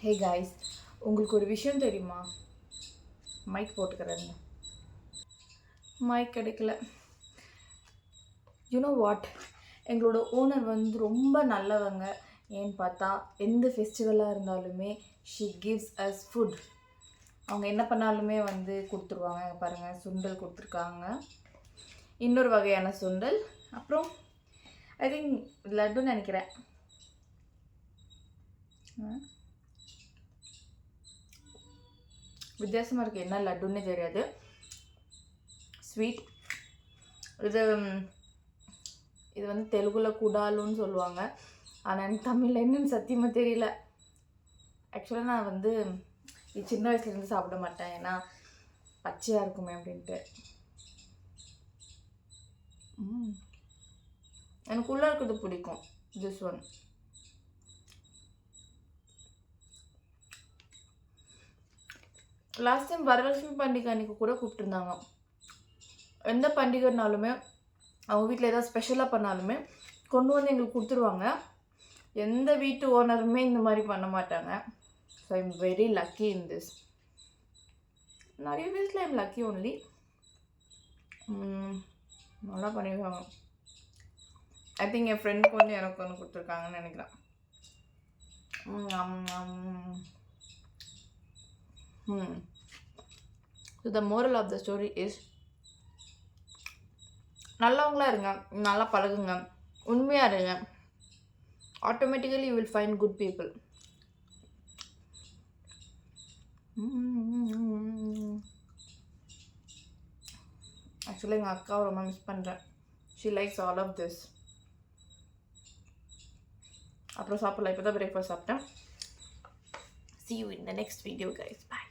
Hey guys, உங்களுக்கு ஒரு விஷயம் தெரியுமா? மைக் போட்டுக்கிறேங்க. மைக் கிடைக்கல. யூனோ வாட், எங்களோட ஓனர் வந்து ரொம்ப நல்லவங்க. ஏன்னு பார்த்தா எந்த ஃபெஸ்டிவலாக இருந்தாலுமே ஷீ கிவ்ஸ் அஸ் ஃபுட். அவங்க என்ன பண்ணாலுமே வந்து கொடுத்துருவாங்க. பாருங்கள், சுண்டல் கொடுத்துருக்காங்க, இன்னொரு வகையான சுண்டல், அப்புறம் ஐ திங்க் லட்டுன்னு நினைக்கிறேன். வித்தியாசமாக இருக்குது, என்ன லட்டுன்னு தெரியாது. ஸ்வீட். இது வந்து தெலுங்குல குடாலுன்னு சொல்லுவாங்க. ஆனால் எனக்கு தமிழில் என்னன்னு சத்தியமாக தெரியல. ஆக்சுவலாக நான் வந்து இது சின்ன வயசுலேருந்து சாப்பிட மாட்டேன், ஏன்னா பச்சையாக இருக்குமே அப்படின்ட்டு. எனக்கு உள்ளே இருக்கிறது பிடிக்கும். This one. Last time Varalakshmi பண்டிகை அன்றைக்கி கூட கூப்பிட்டுருந்தாங்க. எந்த பண்டிகைனாலுமே அவங்க வீட்டில் ஏதாவது ஸ்பெஷலாக பண்ணாலுமே கொண்டு வந்து எங்களுக்கு கொடுத்துருவாங்க. எந்த வீட்டு ஓனருமே இந்த மாதிரி பண்ண மாட்டாங்க. So I am very lucky in this. நிறைய வீட்டில் ஐம் லக்கி ஒன்லி. நல்லா பண்ணியிருக்காங்க. ஐ திங்க் என் ஃப்ரெண்டுக்கு வந்து எனக்கு ஒன்று கொடுத்துருக்காங்கன்னு நினைக்கிறேன். So the moral of the story is, நல்லவங்களா இருங்க, நல்லா பழகுங்க, உண்மையாக இருங்க. Automatically you will find good people. Actually எங்கள் அக்காவை ரொம்ப மிஸ் பண்ணுறேன். She likes all of this. அப்புறம் சாப்பிடலாம், இப்போ தான் பிரேக்ஃபாஸ்ட் சாப்பிட்டேன். See you in the next video guys. Bye.